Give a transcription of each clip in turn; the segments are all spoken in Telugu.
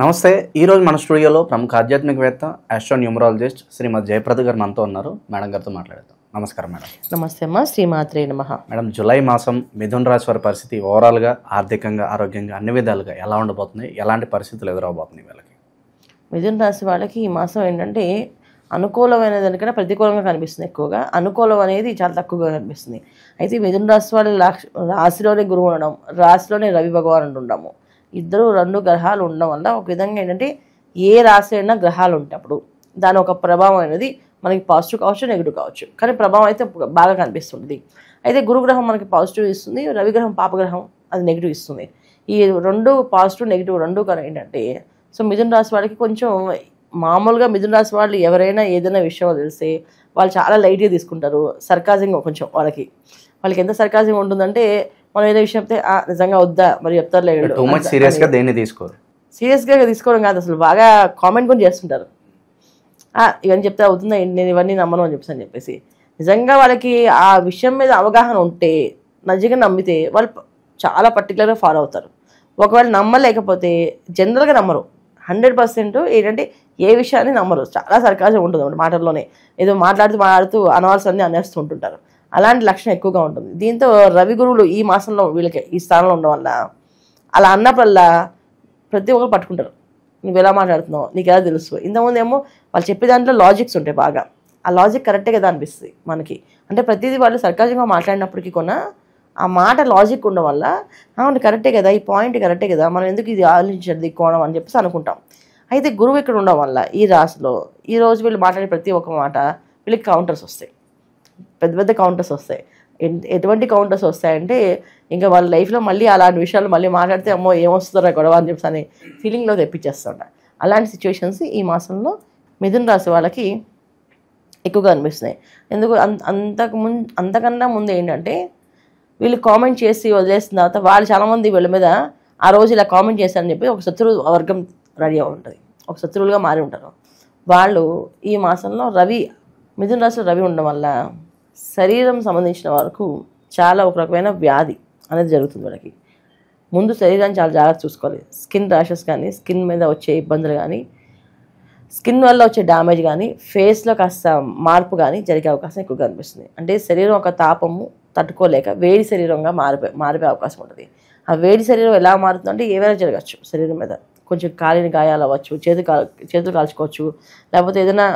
నమస్తే. ఈరోజు మన స్టూడియోలో ప్రముఖ ఆధ్యాత్మికవేత్త ఆస్ట్రోన్యూమరాలజిస్ట్ శ్రీమతి జయప్రద గారు మనతో ఉన్నారు. మేడం గారితో మాట్లాడతాం. నమస్కారం మేడం. నమస్తే అమ్మా. శ్రీమాత్రే నమః. మేడం, జూలై మాసం మిథున రాశి వారి పరిస్థితి ఓవరాల్గా ఆర్థికంగా, ఆరోగ్యంగా అన్ని విధాలుగా ఎలా ఉండబోతుంది? ఎలాంటి పరిస్థితులు ఎదురవబోతున్నాయి వీళ్ళకి? మిథున రాశి వాళ్ళకి ఈ మాసం ఏంటంటే అనుకూలమైన దానికన్నా ప్రతికూలంగా కనిపిస్తుంది. ఎక్కువగా అనుకూలం అనేది చాలా తక్కువగా కనిపిస్తుంది. అయితే మిథున రాశి వాళ్ళ రాశిలోనే గురువు ఉండడం, రాశిలోనే రవి భగవానుడు ఉండడము, ఇద్దరు రెండు గ్రహాలు ఉండడం వల్ల ఒక విధంగా ఏంటంటే ఏ రాశి అయినా గ్రహాలు ఉంటప్పుడు దాని ఒక ప్రభావం అనేది మనకి పాజిటివ్ కావచ్చు, నెగిటివ్ కావచ్చు, కానీ ప్రభావం అయితే బాగా కనిపిస్తుంది. అయితే గురుగ్రహం మనకి పాజిటివ్ ఇస్తుంది, రవిగ్రహం పాపగ్రహం అది నెగిటివ్ ఇస్తుంది. ఈ రెండు పాజిటివ్ నెగిటివ్ రెండు కానీ ఏంటంటే సో మిథున రాశి వాళ్ళకి కొంచెం మామూలుగా మిథున రాశి వాళ్ళు ఎవరైనా ఏదైనా విషయం తెలిస్తే వాళ్ళు చాలా లైట్గా తీసుకుంటారు. సర్కాజింగ్ కొంచెం వాళ్ళకి ఎంత సర్కాజింగ్ ఉంటుందంటే మనం ఏదో విషయం చెప్తే నిజంగా వద్దా మరి చెప్తారు టూ మచ్ సీరియస్గా దేన్ని తీసుకోరు. సీరియస్గా తీసుకోవడం కాదు, అసలు బాగా కామెంట్ కూడా చేస్తుంటారు. ఇవన్నీ చెప్తే అవుతుందా, నేను ఇవన్నీ నమ్మను అని చెప్పేసి నిజంగా వాళ్ళకి ఆ విషయం మీద అవగాహన ఉంటే నిజంగా నమ్మితే వాళ్ళు చాలా పర్టికులర్గా ఫాలో అవుతారు. ఒకవేళ నమ్మలేకపోతే జనరల్గా నమ్మరు. 100% ఏంటంటే ఏ విషయాన్ని నమ్మరు. చాలా సర్కాజం ఉంటుంది అన్నమాట. మాటల్లోనే ఏదో మాట్లాడుతూ అనవసరాన్ని అనేస్తూ ఉంటుంటారు. అలాంటి లక్షణం ఎక్కువగా ఉంటుంది. దీంతో రవి గురువులు ఈ మాసంలో వీళ్ళకి ఈ స్థానంలో ఉండడం వల్ల అలా అన్నప్పుడల్లా ప్రతి ఒక్కరు పట్టుకుంటారు. నువ్వు ఎలా మాట్లాడుతున్నావు, నీకు ఎలా తెలుసు. ఇంతకుముందు ఏమో వాళ్ళు చెప్పే దాంట్లో లాజిక్స్ ఉంటాయి బాగా. ఆ లాజిక్ కరెక్టే కదా అనిపిస్తుంది మనకి. అంటే ప్రతిదీ వాళ్ళు సర్కాజంగా మాట్లాడినప్పటికీ కూడా ఆ మాట లాజిక్ ఉండడం వల్ల అవును కరెక్టే కదా, ఈ పాయింట్ కరెక్టే కదా, మనం ఎందుకు ఇది ఆలోచించండి కోణం అని చెప్పేసి అనుకుంటాం. అయితే గురువు ఇక్కడ ఉండడం వల్ల ఈ రాశిలో ఈ రోజు వీళ్ళు మాట్లాడే ప్రతి ఒక్క మాట వీళ్ళకి కౌంటర్స్ వస్తాయి. పెద్ద పెద్ద కౌంటర్స్ వస్తాయి. ఎటువంటి కౌంటర్స్ వస్తాయంటే ఇంకా వాళ్ళ లైఫ్లో మళ్ళీ అలాంటి విషయాలు మళ్ళీ మాట్లాడితే అమ్మో ఏమొస్తుందో గొడవ అని చెప్పి అని ఫీలింగ్లో తెప్పించేస్తుంట. అలాంటి సిచ్యువేషన్స్ ఈ మాసంలో మిథున రాశి వాళ్ళకి ఎక్కువగా అనిపిస్తున్నాయి. ఎందుకు అంతకన్నా ముందు ఏంటంటే వీళ్ళు కామెంట్ చేసి వదిలేసిన తర్వాత వాళ్ళు చాలామంది వీళ్ళ మీద ఆ రోజు ఇలా కామెంట్ చేశారని చెప్పి ఒక శత్రు వర్గం రెడీ అయి ఉంటుంది. ఒక శత్రువులుగా మారి ఉంటారు వాళ్ళు. ఈ మాసంలో మిథున రాశిలో రవి ఉండడం వల్ల శరీరం సంబంధించిన వరకు చాలా ఒక రకమైన వ్యాధి అనేది జరుగుతుంది వాళ్ళకి. ముందు శరీరాన్ని చాలా జాగ్రత్త చూసుకోవాలి. స్కిన్ ర్యాషెస్ కానీ, స్కిన్ మీద వచ్చే ఇబ్బందులు కానీ, స్కిన్ వల్ల వచ్చే డ్యామేజ్ కానీ, ఫేస్లో కాస్త మార్పు కానీ జరిగే అవకాశం ఎక్కువగా అనిపిస్తుంది. అంటే శరీరం ఒక తాపము తట్టుకోలేక వేడి శరీరంగా మారిపోయే అవకాశం ఉంటుంది. ఆ వేడి శరీరం ఎలా మారుతుందంటే ఏవైనా జరగచ్చు. శరీరం మీద కొంచెం కాలిన గాయాలు అవ్వచ్చు, చేతులు కాల్చుకోవచ్చు, లేకపోతే ఏదైనా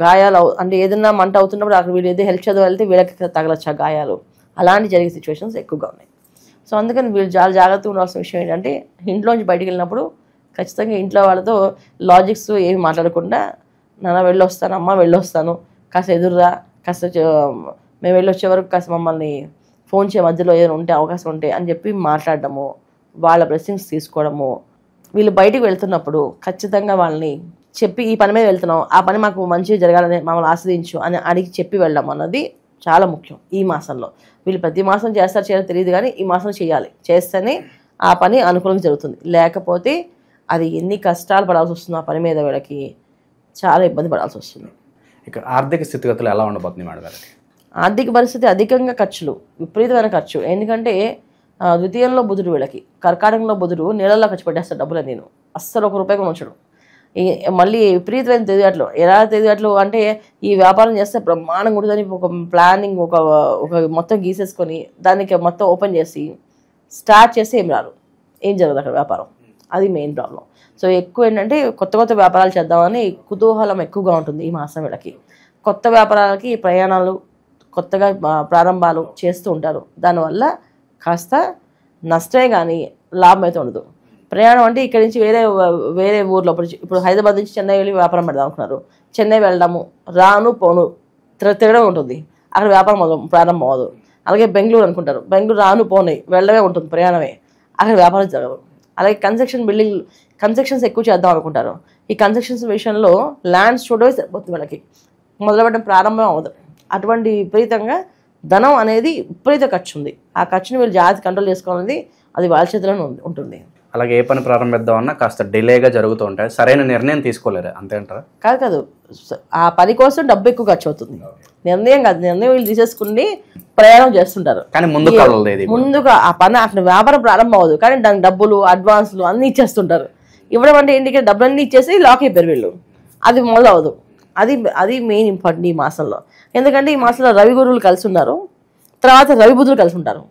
గాయాలు అంటే ఏదైనా మంట అవుతున్నప్పుడు అక్కడ వీళ్ళు ఏదో హెల్ప్ చదువు వెళ్తే వీళ్ళకి తగలచ్చు ఆ గాయాలు. అలాంటి జరిగే సిచ్యువేషన్స్ ఎక్కువగా ఉన్నాయి. సో అందుకని వీళ్ళు చాలా జాగ్రత్తగా ఉండాల్సిన విషయం ఏంటంటే ఇంట్లోంచి బయటికి వెళ్ళినప్పుడు ఖచ్చితంగా ఇంట్లో వాళ్ళతో లాజిక్స్ ఏమి మాట్లాడకుండా నాన్న వెళ్ళొస్తాను, అమ్మ వెళ్ళొస్తాను, కాస్త ఎదురురా, కాస్త మేము వెళ్ళొచ్చే వరకు కాస్త మమ్మల్ని ఫోన్ చేయ మధ్యలో ఏదైనా ఉంటే అవకాశం ఉంటే అని చెప్పి మాట్లాడడము, వాళ్ళ బ్లెస్సింగ్స్ తీసుకోవడము. వీళ్ళు బయటికి వెళ్తున్నప్పుడు ఖచ్చితంగా వాళ్ళని చెప్పి ఈ పని మీద వెళ్తున్నాం, ఆ పని మాకు మంచిగా జరగాలని మమ్మల్ని ఆస్వాదించు అని అడిగి చెప్పి వెళ్ళడం అన్నది చాలా ముఖ్యం. ఈ మాసంలో వీళ్ళు ప్రతి మాసం చేస్తారో చేయడం తెలియదు, కానీ ఈ మాసం చేయాలి. చేస్తేనే ఆ పని అనుకూలంగా జరుగుతుంది. లేకపోతే అది ఎన్ని కష్టాలు పడాల్సి వస్తుంది ఆ పని మీద, వీళ్ళకి చాలా ఇబ్బంది పడాల్సి వస్తుంది. ఇక ఆర్థిక స్థితిగతులు ఎలా ఉండబోతుంది మేడం గారికి? ఆర్థిక పరిస్థితి అధికంగా ఖర్చులు, విపరీతమైన ఖర్చు. ఎందుకంటే ద్వితీయంలో బుధుడు, వీళ్ళకి కర్కాటకంలో బుధుడు నీళ్ళల్లో ఖర్చు పెట్టేస్తాడు డబ్బులు. నేను అస్సలు ₹1 కూడా ఉంచడు. మళ్ళీ విపరీతమైన తెలివితేటలు. ఎలా తెలివితేటలు అంటే ఈ వ్యాపారం చేస్తే బ్రహ్మాండంగా ఉంటుందని ఒక ప్లానింగ్ ఒక మొత్తం గీసేసుకొని దానికి మొత్తం ఓపెన్ చేసి స్టార్ట్ చేస్తే ఏం జరగదు అక్కడ వ్యాపారం. అది మెయిన్ ప్రాబ్లం. సో ఎక్కువ ఏంటంటే కొత్త వ్యాపారాలు చేద్దామని కుతూహలం ఎక్కువగా ఉంటుంది ఈ మాసం వీళ్ళకి. కొత్త వ్యాపారాలకి ప్రయాణాలు, కొత్తగా ప్రారంభాలు చేస్తూ ఉంటారు. దానివల్ల కాస్త నష్టమే కానీ లాభం అయితే ఉండదు. ప్రయాణం అంటే ఇక్కడి నుంచి వేరే ఊర్లో ఇప్పుడు హైదరాబాద్ నుంచి చెన్నై వెళ్ళి వ్యాపారం పెడదాం అనుకున్నారు. చెన్నై వెళ్ళడము, రాను పోను తిరగడం ఉంటుంది. అక్కడ వ్యాపారం ప్రారంభం అవ్వదు. అలాగే బెంగళూరు అనుకుంటారు, బెంగళూరు రాను పోనీ వెళ్ళడమే ఉంటుంది, ప్రయాణమే. అక్కడ వ్యాపారం జరగదు. అలాగే కన్స్ట్రక్షన్స్ ఎక్కువ చేద్దాం అనుకుంటారు. ఈ కన్స్ట్రక్షన్స్ విషయంలో ల్యాండ్స్ చూడవే సరిపోతుంది వాళ్ళకి. మొదలుపెట్టడం ప్రారంభం అవ్వదు. అటువంటి విపరీతంగా ధనం అనేది విపరీత ఖర్చు ఉంది. ఆ ఖర్చుని వీళ్ళు జాగ్రత్త కంట్రోల్ చేసుకోవాలని అది వాళ్ళ చేతిలోనే ఉంటుంది. అలాగే ఏ పని ప్రారంభిద్దామన్నా కాస్త డిలేగా జరుగుతూ ఉంటాయి. సరైన నిర్ణయం తీసుకోలేరు అంతే అంటారా? కాదు, ఆ పని కోసం డబ్బు ఎక్కువ ఖర్చు అవుతుంది. నిర్ణయం వీళ్ళు తీసేసుకుని ప్రయాణం చేస్తుంటారు. కానీ ముందుగా ఆ పని అక్కడ వ్యాపారం ప్రారంభం అవ్వదు, కానీ దానికి డబ్బులు, అడ్వాన్స్లు అన్నీ ఇచ్చేస్తుంటారు. ఇవ్వడం అంటే ఏంటి, డబ్బులన్నీ ఇచ్చేసి లాక్ అయిపోయారు వీళ్ళు. అది మొదలు అవ్వదు. అది మెయిన్ ఇంపార్టెంట్ ఈ మాసంలో. ఎందుకంటే ఈ మాసంలో రవి గురువులు కలిసి ఉన్నారు, తర్వాత రవి బుధులు కలిసి ఉంటారు.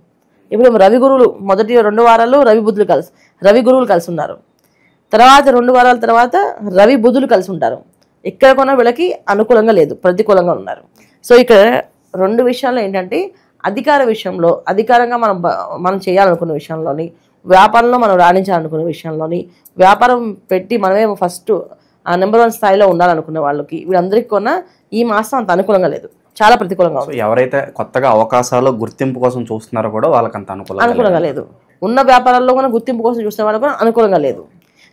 ఇప్పుడు రవి గురువులు మొదటి 2 వారాలు రవి గురువులు కలిసి ఉన్నారు. తర్వాత 2 వారాల తర్వాత రవి బుధులు కలిసి ఉంటారు. ఇక్కడ కొన్న వీళ్ళకి అనుకూలంగా లేదు, ప్రతికూలంగా ఉన్నారు. సో ఇక్కడ 2 విషయాల్లో ఏంటంటే అధికార విషయంలో, అధికారంగా మనం చేయాలనుకున్న విషయంలోని, వ్యాపారంలో మనం రాణించాలనుకున్న విషయంలోని, వ్యాపారం పెట్టి మనమే ఫస్ట్ నెంబర్ 1 స్థాయిలో ఉండాలనుకున్న వాళ్ళకి, వీళ్ళందరికీ కొన్న ఈ మాసం అంత అనుకూలంగా లేదు, చాలా ప్రతికూలంగా ఉంది. ఎవరైతే కొత్తగా అవకాశాలు గుర్తింపు కోసం చూస్తున్నారో కూడా వాళ్ళకి అంత అనుకూలంగా లేదు. ఉన్న వ్యాపారాల్లో కూడా గుర్తింపు కోసం చూసిన వాళ్ళకి కూడా అనుకూలంగా లేదు.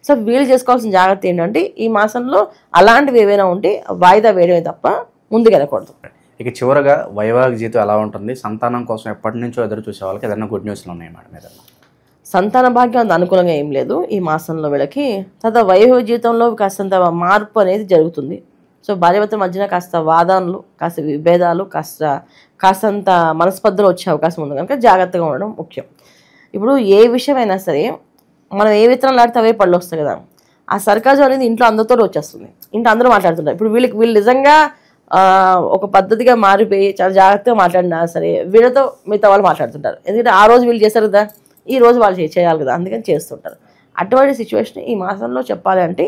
సో వీళ్ళు చేసుకోవాల్సిన జాగ్రత్త ఏంటంటే ఈ మాసంలో అలాంటివి ఏవైనా ఉంటే వాయిదా వేయడమే తప్ప ముందుకు వెళ్ళకూడదు. ఇక చివరగా వైవాహిక జీవితం ఎలా ఉంటుంది, సంతానం కోసం ఎప్పటి నుంచో ఎదురు చూసే వాళ్ళకి ఏదైనా గుడ్ న్యూస్లు ఉన్నాయి మేడం మీద? సంతాన భాగ్యం అంత అనుకూలంగా ఏం లేదు ఈ మాసంలో వీళ్ళకి. తర్వాత వైవాహిక జీవితంలో కాస్తంత మార్పు అనేది జరుగుతుంది. సో భార్యాభర్తల మధ్యన కాస్త వాదనలు, కాస్త విభేదాలు, కాస్తంత మనస్పర్ధలు వచ్చే అవకాశం ఉంది కనుక జాగ్రత్తగా ఉండడం ముఖ్యం. ఇప్పుడు ఏ విషయమైనా సరే మనం ఏ విత్తనాలు ఆడితే అవే పళ్ళు వస్తాయి కదా, ఆ సర్కాజం అనేది ఇంట్లో అందరితో వచ్చేస్తుంది, ఇంట్లో అందరూ మాట్లాడుతుంటారు. ఇప్పుడు వీళ్ళు నిజంగా ఒక పద్ధతిగా మారిపోయి చాలా జాగ్రత్తగా మాట్లాడినా సరే వీళ్ళతో మిగతా వాళ్ళు మాట్లాడుతుంటారు. ఎందుకంటే ఆ రోజు వీళ్ళు చేశారు కదా, ఈ రోజు వాళ్ళు చేయాలి కదా, అందుకని చేస్తుంటారు. అటువంటి సిచ్యువేషన్ ఈ మాసంలో చెప్పాలి అంటే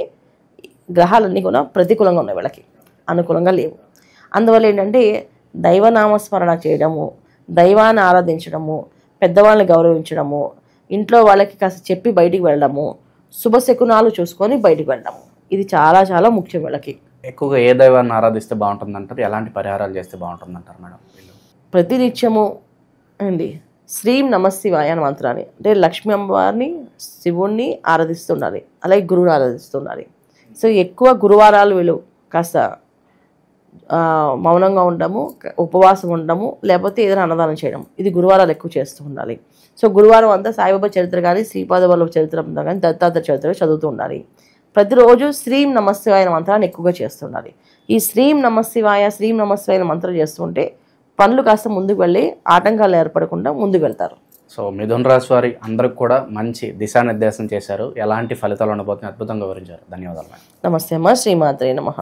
గ్రహాలన్నీ కూడా ప్రతికూలంగా ఉన్నాయి, వీళ్ళకి అనుకూలంగా లేవు. అందువల్ల ఏంటంటే దైవనామస్మరణ చేయడము, దైవాన్ని ఆరాధించడము, పెద్దవాళ్ళని గౌరవించడము, ఇంట్లో వాళ్ళకి కాస్త చెప్పి బయటికి వెళ్ళడము, శుభశకునాలు చూసుకొని బయటికి వెళ్ళడము, ఇది చాలా చాలా ముఖ్యం వీళ్ళకి. ఎక్కువగా ఏ దైవాన్ని ఆరాధిస్తే బాగుంటుంది అంటారు, ఎలాంటి పరిహారాలు చేస్తే బాగుంటుంది అంటారు మేడం? ప్రతినిత్యము అండి శ్రీం నమశివాయ అనే మంత్రాన్ని, అంటే లక్ష్మీ అమ్మవారిని, శివుణ్ణి ఆరాధిస్తుండాలి, అలాగే గురువుని ఆరాధిస్తుండాలి. సో ఎక్కువ గురువారాలు వీళ్ళు కాస్త మౌనంగా ఉండము, ఉపవాసం ఉండము, లేకపోతే ఏదైనా అన్నదానం చేయడం, ఇది గురువారాలు ఎక్కువ చేస్తూ ఉండాలి. సో గురువారం అంతా సాయిబాబా చరిత్ర కానీ, శ్రీపాద వల్లభ చరిత్ర కానీ, దత్తాత్రేయ చరిత్ర చదువుతూ ఉండాలి. ప్రతిరోజు శ్రీం నమశివాయ మంత్రాన్ని ఎక్కువగా చేస్తుండాలి. ఈ శ్రీం నమశివాయ మంత్రం చేస్తుంటే పనులు కాస్త ముందుకు వెళ్ళి ఆటంకాలు ఏర్పడకుండా ముందుకు వెళ్తారు. సో మిథున రాశి వారి అందరికి కూడా మంచి దిశానిర్దేశం చేశారు, ఎలాంటి ఫలితాలు ఉండబోతున్నాయి అద్భుతంగా వివరించారు. ధన్యవాదాలు మేడం. నమస్తే అమ్మ. శ్రీమాత్రే నమః.